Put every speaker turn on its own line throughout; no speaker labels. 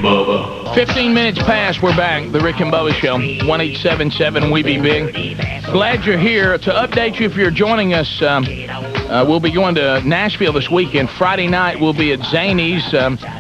Bubba.
15 minutes past, we're back. The Rick and Bubba Show, 1-877-WE-BE-BIG. Glad you're here. To update you, if you're joining us, we'll be going to Nashville this weekend. Friday night, we'll be at Zany's.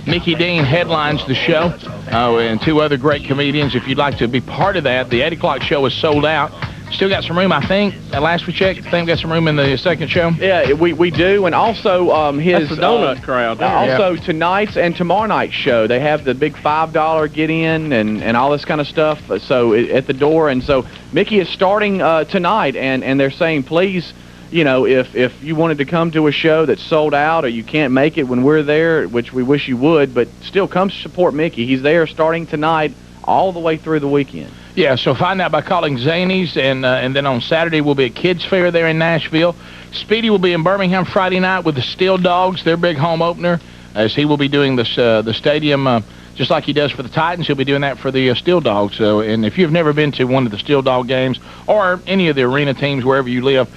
Mickey Dean headlines the show, and two other great comedians. If you'd like to be part of that, the 8 o'clock show is sold out. Still got some room, I think. At last we checked, I think we got some room in the second show.
Yeah, we do, and also
that's the donut crowd.
Also, tonight's and tomorrow night's show, they have the big $5 get-in and all this kind of stuff. So at the door, and so Mickey is starting tonight, and they're saying, please, you know, if you wanted to come to a show that's sold out or you can't make it when we're there, which we wish you would, but still come support Mickey. He's there starting tonight all the way through the weekend.
Yeah, so find out by calling Zany's, and then on Saturday we'll be at Kids Fair there in Nashville. Speedy will be in Birmingham Friday night with the Steel Dogs, their big home opener, as he will be doing the stadium just like he does for the Titans. He'll be doing that for the Steel Dogs. So, and if you've never been to one of the Steel Dog games or any of the arena teams wherever you live,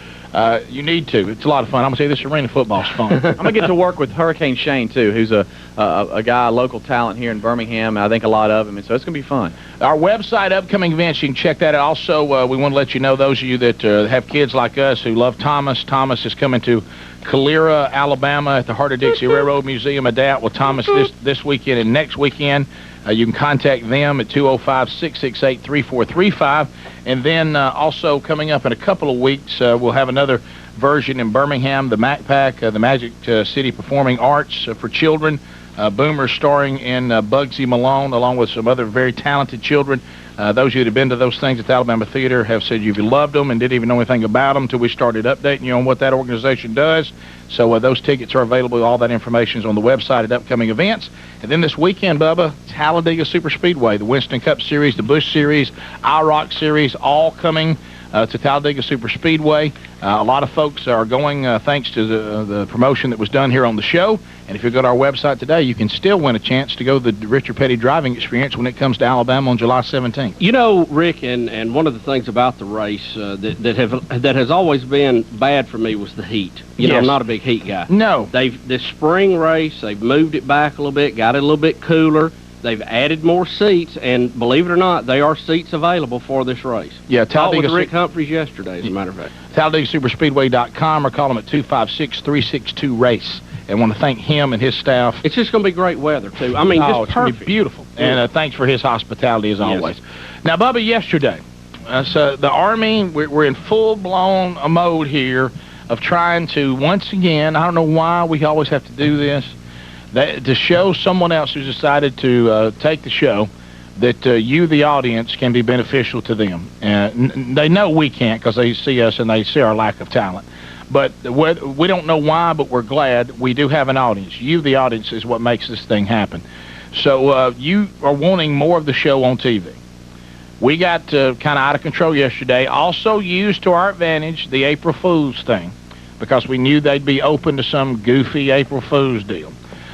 you need to. It's a lot of fun. I'm going to say this arena football's fun.
I'm going to get to work with Hurricane Shane, too, who's a guy, a local talent here in Birmingham, and I think a lot of him, and so it's going to be fun.
Our website, upcoming events, you can check that out. Also, we want to let you know, those of you that have kids like us who love Thomas, Thomas is coming to Calera, Alabama at the Heart of Dixie Railroad Museum. A day out with Thomas this weekend and next weekend. You can contact them at 205-668-3435. And then also coming up in a couple of weeks, we'll have another version in Birmingham, the MacPac, the Magic City Performing Arts for children. Boomer starring in Bugsy Malone, along with some other very talented children. Those of you that have been to those things at the Alabama Theater have said you've loved them and didn't even know anything about them until we started updating you on what that organization does. So those tickets are available. All that information is on the website at upcoming events. And then this weekend, Bubba, Talladega Super Speedway, the Winston Cup Series, the Busch Series, IROC Series, all coming to Talladega Super Speedway. A lot of folks are going thanks to the promotion that was done here on the show. And if you go to our website today, you can still win a chance to go to the Richard Petty driving experience when it comes to Alabama on July 17th.
You know, Rick, and one of the things about the race that has always been bad for me was the heat. You know, I'm not a big heat guy.
No.
This spring race, they've moved it back a little bit, got it a little bit cooler. They've added more seats, and believe it or not, there are seats available for this race.
Yeah,
Talladega with Rick Humphreys yesterday, as a matter of fact.
TalladegaSuperspeedway.com, or call him at 256-362-RACE. And want to thank him and his staff.
It's just going to be great weather, too. I mean, just
it's
perfect.
Going to be beautiful. And thanks for his hospitality, as always. Now, Bubba, yesterday, so the Army, we're in full-blown mode here of trying to, once again, I don't know why we always have to do this, to show someone else who's decided to take the show that you, the audience, can be beneficial to them. They know we can't because they see us and they see our lack of talent. But we don't know why, but we're glad we do have an audience. You, the audience, is what makes this thing happen. So you are wanting more of the show on TV. We got kind of out of control yesterday. Also used to our advantage the April Fool's thing because we knew they'd be open to some goofy April Fool's deal.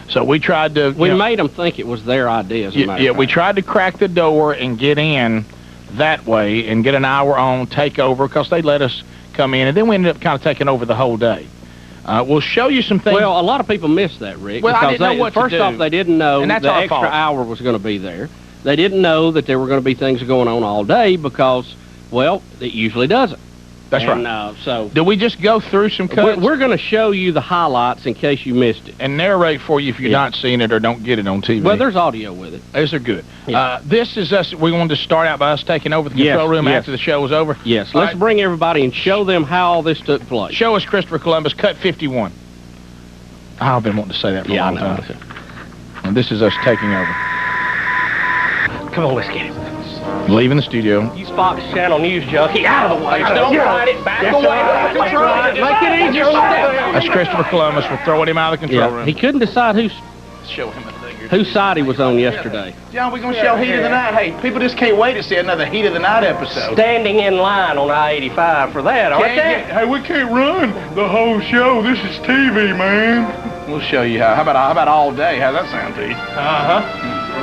So we tried to...
We made them think it was their idea, as a matter of fact.
We tried to crack the door and get in that way and get an hour on takeover because they let us come in, and then we ended up kind of taking over the whole day. We'll show you some things.
Well, a lot of people missed that, Rick.
Well,
because
I didn't know what to do.
First off, they didn't know
and that's
the
our
extra
fault.
hour was going to be there. They didn't know that there were going to be things going on all day because, well, it usually doesn't.
That's right.
So
do we just go through some cuts?
We're going to show you the highlights in case you missed it.
And narrate for you if you're not seeing it or don't get it on TV.
Well, there's audio with it.
Those are good.
Yeah.
This is us. We wanted to start out by us taking over the control room after the show was over.
Yes. Let's bring everybody and show them how all this took place.
Show us Christopher Columbus, cut 51. I've been wanting to say that for a long time. And this is us taking over.
Come on, let's get him.
Leaving the studio.
You Fox Channel News junkie, out of the way. Don't fight it. Back away. Make it easier.
That's Christopher Columbus. We're throwing him out of the control room.
He couldn't decide
Show him the figure.
whose side he was on yesterday.
John, we're going to show Heat of the Night. Hey, people just can't wait to see another Heat of the Night episode.
Standing in line on I-85 for that, aren't they?
Hey, we can't run the whole show. This is TV, man.
We'll show you how. How about all day? How's that sound to you?
Uh-huh.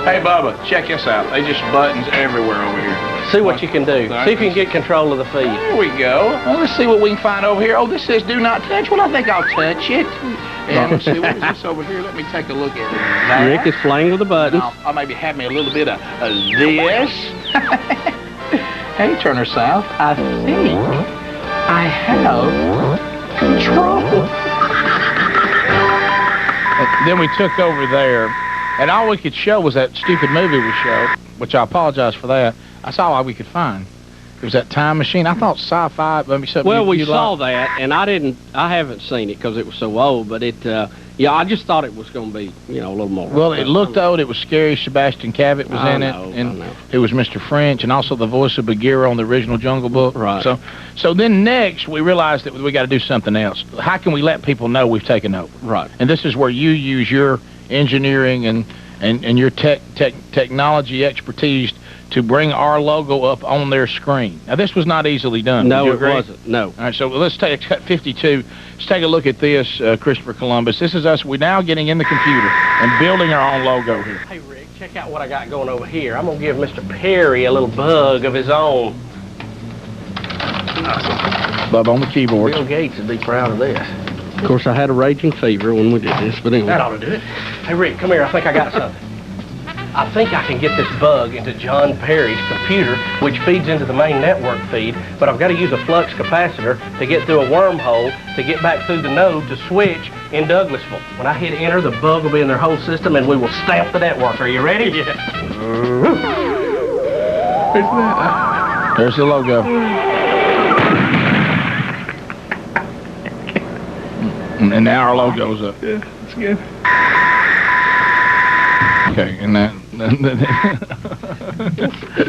Hey, Bubba, check this out. They just buttons everywhere over here.
See what you can do. See if you can get control of the feed.
There we go. Well, let's see what we can find over here. Oh, this says do not touch. Well, I think I'll touch it.
And let's see, what is this over here? Let me take a look at that.
Rick is playing with the buttons.
I'll maybe have me a little bit of this. Hey, Turner South, I think I have control. And then we took over there, and all we could show was that stupid movie we showed, which I apologize for that. That's all we could find. It was that time machine. I thought sci-fi, maybe something.
Well, we
you
saw
like.
that, and I haven't seen it because it was so old, but yeah, I just thought it was going to be, a little more.
Well, it looked old. It was scary. Sebastian Cabot was in it, and it was Mr. French, and also the voice of Bagheera on the original Jungle Book.
Right.
So then next we realized that we got to do something else. How can we let people know we've taken over?
Right.
And this is where you use your engineering and your technology expertise to bring our logo up on their screen. Now, this was not easily done.
No,
Would you
it
agree?
wasn't. No.
All right, so let's take cut 52. Let's take a look at this, Christopher Columbus. This is us. We're now getting in the computer and building our own logo here.
Hey, Rick, check out what I got going over here. I'm going to give Mr. Perry a little bug of his own.
Bubba on the keyboard.
Bill Gates would be proud of this.
Of course, I had a raging fever when we did this, but anyway.
That ought to do it. Hey, Rick, come here. I think I got something. I think I can get this bug into John Perry's computer, which feeds into the main network feed, but I've got to use a flux capacitor to get through a wormhole to get back through the node to switch in Douglasville. When I hit enter, the bug will be in their whole system, and we will stamp the network. Are you ready? Yeah.
There's the logo. And now our logo's up.
Yeah, that's good.
Okay, and that.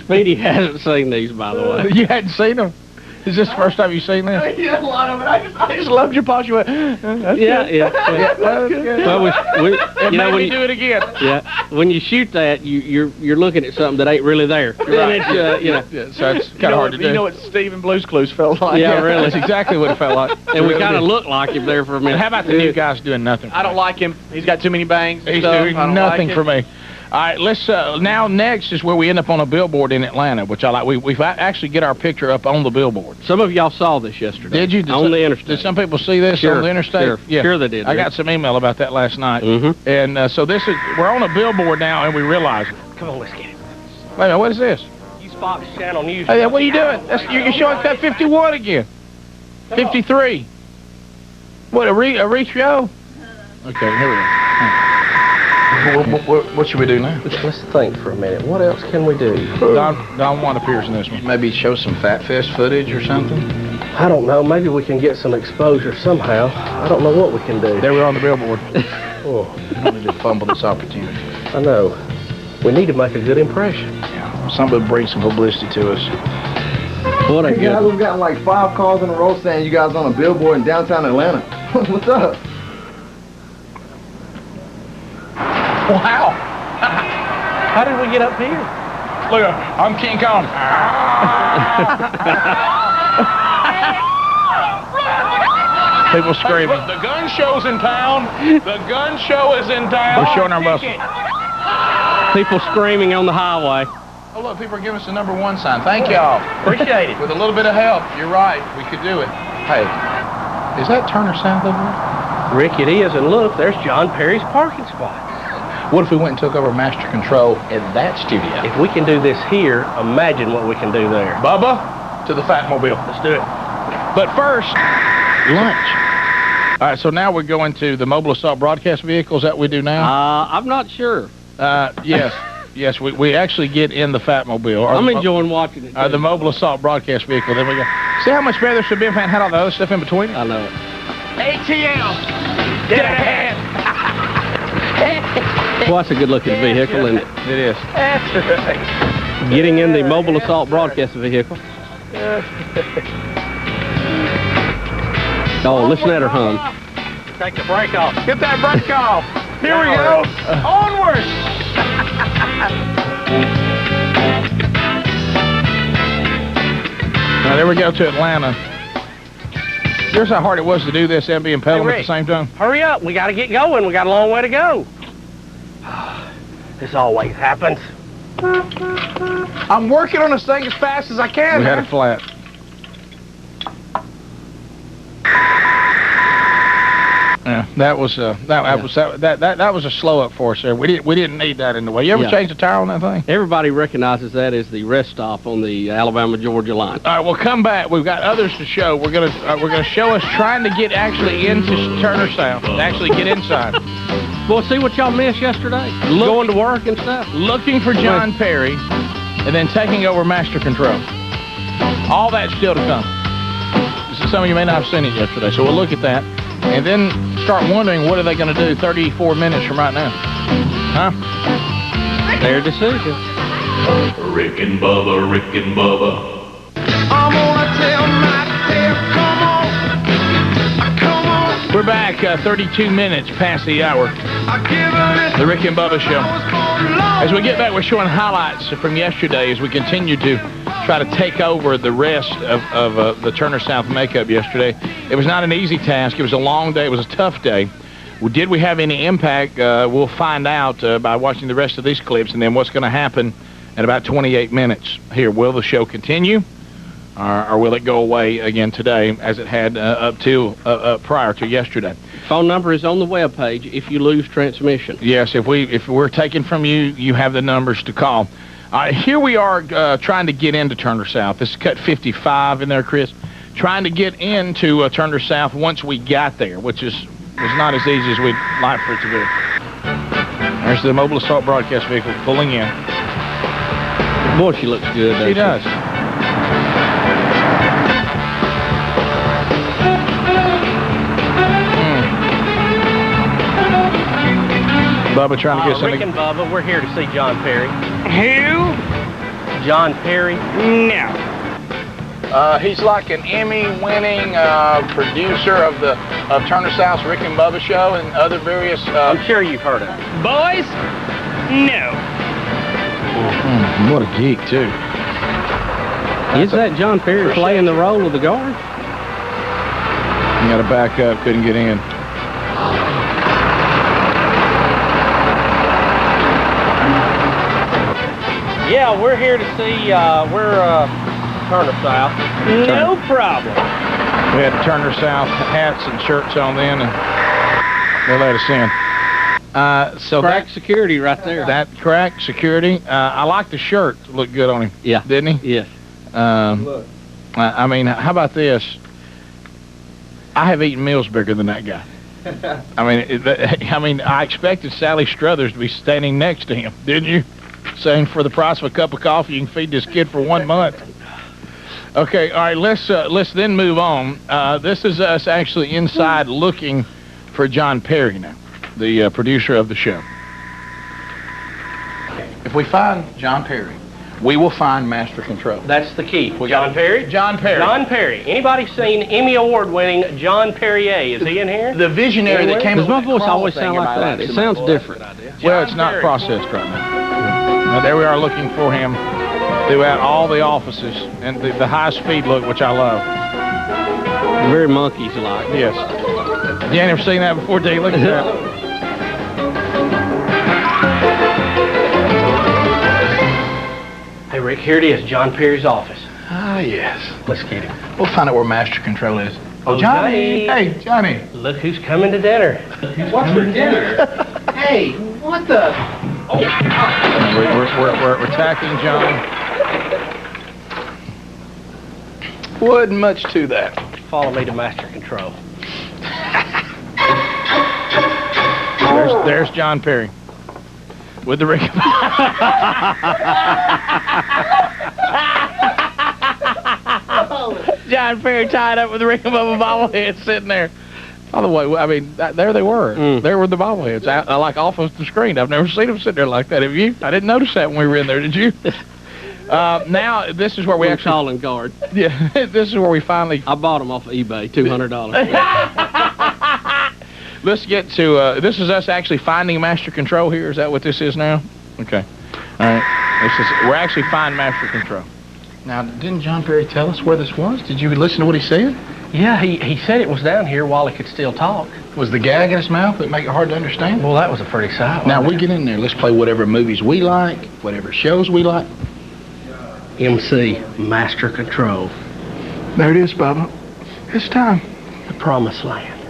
Speedy hasn't seen these, by the way.
You hadn't seen them? Is this the first time you've seen this?
Yeah, a lot of it. I just loved your posture.
Yeah.
Well,
when you
do it again.
Yeah, when you shoot that, you're looking at something that ain't really there.
Right.
It's,
Yeah, so it's kind of hard to do.
You know what Stephen Blue's Clues felt like?
Yeah, really.
That's exactly what it felt like.
And we kind of looked like him there for a minute.
How about the new guy's doing nothing?
I don't like him. He's got too many bangs.
He's
stuff.
doing
I don't
nothing
like
for me. All right, let's now next is where we end up on a billboard in Atlanta, which I like. We actually get our picture up on the billboard.
Some of y'all saw this yesterday.
Did you?
On the interstate.
Did some people see this
Sure,
on the interstate?
sure.
Yeah.
Sure they did,
I
Rick.
got some email about that last night.
Mm-hmm.
And so we're on a billboard now, and we realize it.
Come on, let's get it.
Wait a minute, what is this?
Use Fox Channel News.
Hey, what are you doing? You're showing cut 51 again. 53. What, a re-show? Okay, here we go. What should we do now?
Let's think for a minute. What else can we do?
Don Juan appears in this one.
Maybe show some Fat Fest footage or something?
I don't know. Maybe we can get some exposure somehow. I don't know what we can do.
There we're on the billboard.
Oh,
We don't need to fumble this opportunity.
I know. We need to make a good impression.
Yeah. Somebody bring some publicity to us.
What a
Hey guys,
good.
we've gotten like 5 calls in a row saying you guys on a billboard in downtown Atlanta. What's up?
Wow.
How did we get up here?
Look, I'm King Kong. People screaming.
The gun show's in town. The gun show is in town.
We're showing our muscle.
People screaming on the highway.
Oh, look, people are giving us the #1 sign. Thank y'all.
Appreciate it.
With a little bit of help, you're right. We could do it. Hey, is that Turner South over there?
Rick, it is. And look, there's John Perry's parking spot.
What if we went and took over master control in that studio?
If we can do this here, imagine what we can do there.
Bubba, to the Fatmobile.
Let's do it.
But first, lunch. All right, so now we're going to the mobile assault broadcast vehicles that we do now.
I'm not sure.
Yes, yes, we actually get in the Fatmobile. Or
I'm enjoying watching it.
the mobile assault broadcast vehicle. Then we go. See how much better this should be if I had all the other stuff in between it?
I know it.
ATL, get a hand.
Well, that's a good-looking vehicle, isn't it?
It is.
Getting in the mobile assault broadcast vehicle. Oh, listen at her hum.
Take the brake off.
Get that brake off. Here we go. Onward. Now there we go to Atlanta. Here's how hard it was to do this and be in Pelham at the same time.
Hurry up. We got to get going. We got a long way to go. This always happens.
I'm working on this thing as fast as I can.
We had it flat. Yeah, that was that was a slow up for us there. We didn't need that in the way. You ever change the tire on that thing?
Everybody recognizes that as the rest stop on the Alabama-Georgia line.
All right, we'll come back. We've got others to show. We're gonna show us trying to get actually into Turner South, actually get inside.
Well, see what y'all missed yesterday? Going to work and stuff.
Looking for John Perry, and then taking over Master Control. All that's still to come. Some of you may not have seen it yesterday, so we'll look at that. And then start wondering, what are they going to do 34 minutes from right now? Huh?
Their decision.
Rick and Bubba, Rick and Bubba.
I'm gonna tell my tale, come on.
We're back 32 minutes past the hour. The Rick and Bubba Show. As we get back, we're showing highlights from yesterday as we continue to try to take over the rest of the Turner South makeup yesterday. It was not an easy task. It was a long day. It was a tough day. Did we have any impact? We'll find out by watching the rest of these clips, and then what's going to happen in about 28 minutes here. Will the show continue, or will it go away again today as it had up to prior to yesterday?
Phone number is on the webpage if you lose transmission.
Yes, if we're taken from you, you have the numbers to call. Here we are trying to get into Turner South. This is cut 55 in there, Chris. Trying to get into Turner South once we got there, which was not as easy as we'd like for it to be. There's the mobile assault broadcast vehicle pulling in.
Boy, she looks good.
She does. Bubba trying to get something.
Rick and Bubba, we're here to see John Perry.
Who?
John Perry?
No. He's like an Emmy-winning producer of Turner South's Rick and Bubba Show and other various.
I'm sure you've heard of him.
Boys? No. What a geek too.
Is that John Perry playing the role of the guard?
You got to back up. Couldn't get in.
Yeah, we're here to see, Turner South. No problem.
We had Turner South hats and shirts on then, and they let us in. So
Crack security right there.
That crack security. I like the shirt. Looked good on him.
Yeah.
Didn't he?
Yes.
I mean, how about this? I have eaten meals bigger than that guy. I mean, I expected Sally Struthers to be standing next to him, didn't you? Saying for the price of a cup of coffee, you can feed this kid for 1 month. Okay, all right. Let's then move on. This is us actually inside looking for John Perry now, the producer of the show. If we find John Perry, we will find Master Control.
That's the key. John Perry?
John Perry.
John Perry. Anybody seen Emmy Award-winning John Perrier? Is he in here?
The visionary that came
Does
up
my
with
voice always sound like that? It sounds different.
Well, it's not processed right now. Now, there we are looking for him throughout all the offices and the high-speed look, which I love.
Very monkeys-like.
Yes. You ain't ever seen that before, D? Look at that.
Hey, Rick, here it is, John Perry's office.
Ah, yes.
Let's get him.
We'll find out where Master Control is.
Oh,
Johnny! Hey, Johnny!
Look who's coming to dinner.
What's for dinner? Hey, what the?
We're attacking John. Wasn't much to that.
Follow me to Master Control.
There's John Perry with the Rick. John Perry tied up with the Rick and Bubba bobblehead sitting there. By the way, I mean, there they were. There were the bobbleheads, like off of the screen. I've never seen them sitting there like that. Have you? I didn't notice that when we were in there. Did you? Now this is where we actually
calling guard.
Yeah, this is where we finally.
I bought them off of eBay, $200.
Let's get to. This is us actually finding Master Control here. Is that what this is now? Okay. All right. We're actually finding Master Control. Now, didn't John Perry tell us where this was? Did you listen to what he said?
Yeah, he said it was down here while he could still talk.
Was the gag in his mouth that make it hard to understand?
Well, that was a pretty sight.
Now, we get in there. Let's play whatever movies we like, whatever shows we like.
MC, Master Control.
There it is, Bubba. It's time.
The Promised Land.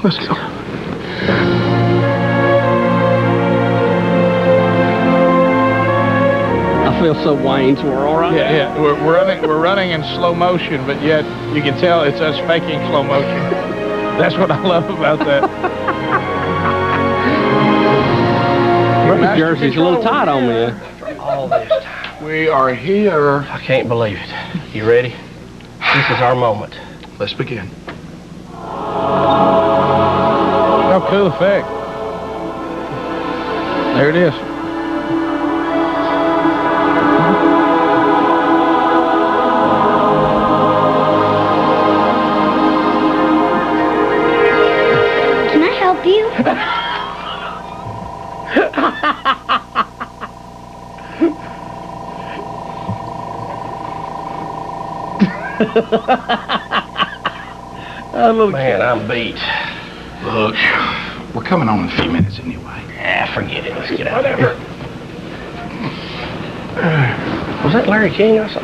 Let's go.
I feel so Wayne's World right now.
Yeah. We're running in slow motion, but yet you can tell it's us faking slow motion. That's what I love about that.
Your jersey's a little tight on me.
All this time.
We are here.
I can't believe it. You ready? This is our moment.
Let's begin. Oh, cool effect. There it is.
Can I help you?
Man, I'm beat.
Look, we're coming on in a few minutes anyway.
Forget it. Let's get out of here. Was that Larry King I saw?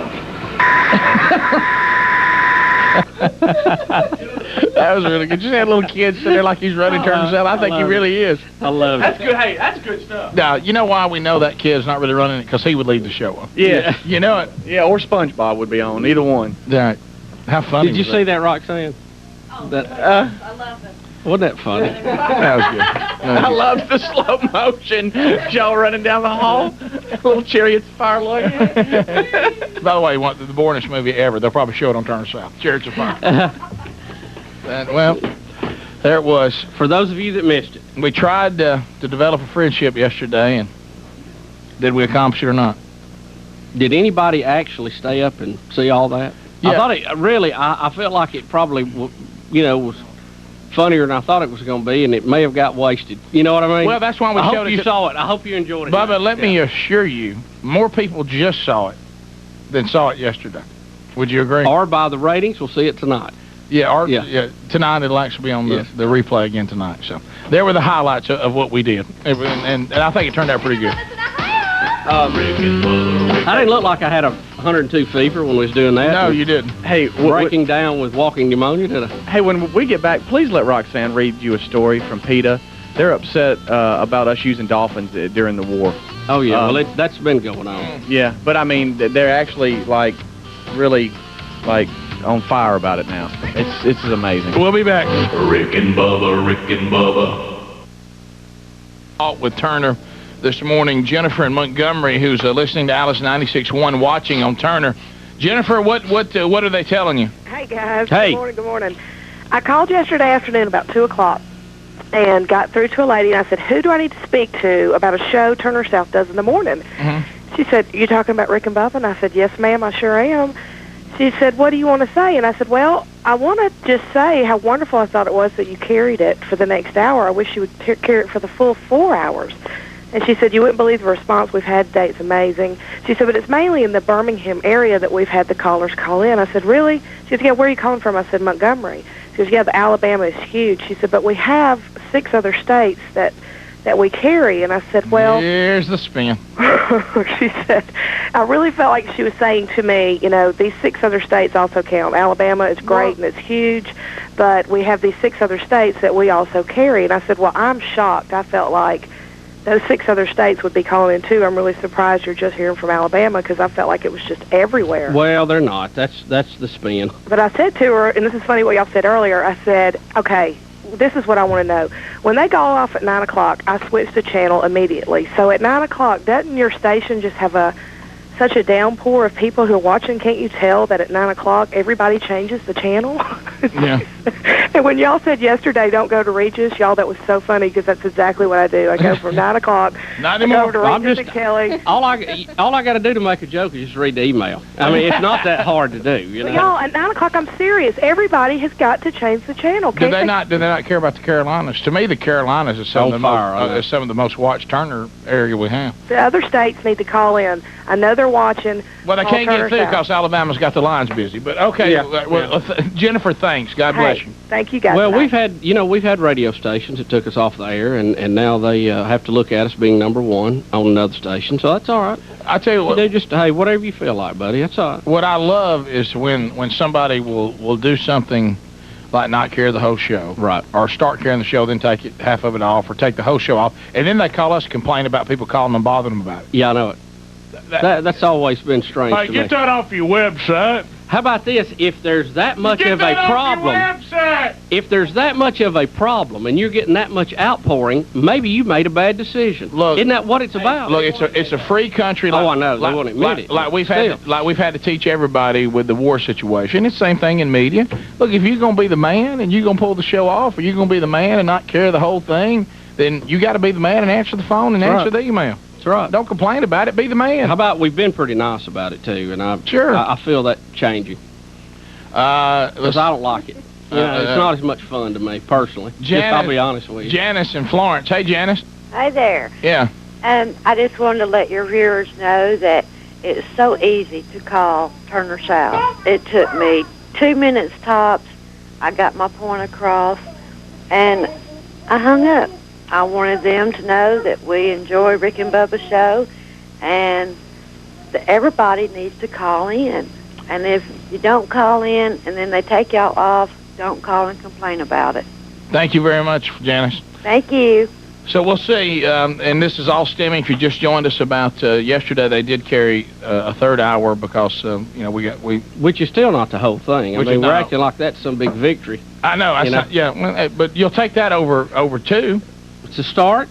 That was really good. Just had a little kid sitting there like he's running to himself. I think he really is.
I love it.
That's good. Hey, that's good stuff.
Now, you know why we know that kid's not really running it? Because he would leave the show on.
Yeah.
You know it?
Yeah, or SpongeBob would be on, either one.
Right. How funny
Did you
was
see that, Roxanne? That,
I love it.
wasn't that funny?
That was good.
I loved the slow motion. Joe running down the hall. Little Chariots of Fire look.
By the way, the boringest movie ever. They'll probably show it on Turner South. Chariots of Fire. Well, there it was.
For those of you that missed it.
We tried to develop a friendship yesterday, and did we accomplish it or not?
Did anybody actually stay up and see all that?
Yeah.
I thought it really. I felt like it probably, was funnier than I thought it was going to be, and it may have got wasted. You know what I mean?
Well, that's why we
I
showed
hope
it.
you saw it. I hope you enjoyed it.
Bubba, let me assure you, more people just saw it than saw it yesterday. Would you agree?
Or by the ratings, we'll see it tonight.
Yeah, tonight it'll actually be on the replay again tonight. So there were the highlights of what we did, and I think it turned out pretty good.
I didn't look like I had a 102 fever when we was doing that.
No, you didn't.
Hey,
breaking down with walking pneumonia, did I?
Hey, when we get back, please let Roxanne read you a story from PETA. They're upset about us using dolphins during the war.
Oh, yeah. Well, that's been going on.
Yeah, but I mean, they're actually, really, on fire about it now. It's amazing.
We'll be back.
Rick and Bubba, Rick and Bubba.
With Turner this morning, Jennifer in Montgomery, who's listening to Alice 96.1, watching on Turner. Jennifer, what are they telling you?
Hey, guys.
Hey.
Good morning. I called yesterday afternoon about 2 o'clock and got through to a lady, and I said, who do I need to speak to about a show Turner South does in the morning?
Mm-hmm.
She said, you talking about Rick and Bubba? And I said, yes, ma'am, I sure am. She said, what do you want to say? And I said, well, I want to just say how wonderful I thought it was that you carried it for the next hour. I wish you would carry it for the full 4 hours. And she said, you wouldn't believe the response we've had today. It's amazing. She said, but it's mainly in the Birmingham area that we've had the callers call in. I said, really? She said, yeah, where are you calling from? I said, Montgomery. She said, yeah, the Alabama is huge. She said, but we have 6 other states that we carry. And I said, well...
Here's the spin.
She said, I really felt like she was saying to me, these 6 other states also count. Alabama is great and it's huge, but we have these 6 other states that we also carry. And I said, well, I'm shocked. I felt like those 6 other states would be calling in, too. I'm really surprised you're just hearing from Alabama because I felt like it was just everywhere.
Well, they're not. That's the spin.
But I said to her, and this is funny what y'all said earlier, I said, okay, this is what I want to know. When they go off at 9 o'clock, I switch the channel immediately. So at 9 o'clock, doesn't your station just have such a downpour of people who are watching? Can't you tell that at 9 o'clock everybody changes the channel?
Yeah.
And when y'all said yesterday, don't go to Regis, y'all, that was so funny because that's exactly what I do. I go from 9 o'clock.
Not
I
anymore.
go over to Regis and Kelly.
All I got to do to make a joke is just read the email. I mean, it's not that hard to do. You know?
But y'all, at 9 o'clock, I'm serious. Everybody has got to change the channel.
Do they not care about the Carolinas? To me, the Carolinas is some of the most watched Turner area we have.
The other states need to call in. I know they're watching.
Well, they can't get through because Alabama's got the lines busy. But okay, Jennifer, thanks. God bless you.
Thank you, guys.
Well, we've had radio stations that took us off the air, and now they have to look at us being number 1 on another station. So that's all right.
I tell you what,
hey, whatever you feel like, buddy. That's all right.
What I love is when somebody will do something like not carry the whole show.
Right.
Or start carrying the show, then take half of it off, or take the whole show off. And then they call us and complain about people calling them, bothering them about it.
Yeah, I know it. That's always been strange
Hey,
to
get
me.
that off your website.
How about this? If there's that much
Get
of
that
a
off
problem,
your website.
if there's that much of a problem and you're getting that much outpouring, maybe you made a bad decision.
Look,
isn't that what it's about?
Look, it's a free country.
Oh, I know. They won't admit it.
Like we've had to teach everybody with the war situation. It's the same thing in media. Look, if you're gonna be the man and you're gonna pull the show off, or you're gonna be the man and not carry the whole thing, then you got to be the man and answer the phone and answer the email.
That's right.
Don't complain about it. Be the man.
How about we've been pretty nice about it too, and I feel that changing. Because I don't like it. You know, it's not as much fun to me personally. I'll be honest with you.
Janice in Florence. Hey, Janice.
Hi there.
Yeah.
I just wanted to let your viewers know that it's so easy to call Turner South. It took me 2 minutes tops. I got my point across, and I hung up. I wanted them to know that we enjoy Rick and Bubba's show, and that everybody needs to call in. And if you don't call in and then they take y'all off, don't call and complain about it.
Thank you very much, Janice.
Thank you.
So we'll see, and this is all stemming, if you just joined us, about yesterday they did carry a third hour because,
Which is still not the whole thing. I mean, we're acting like that's some big victory.
I know, yeah, but you'll take that over two.
It's a start.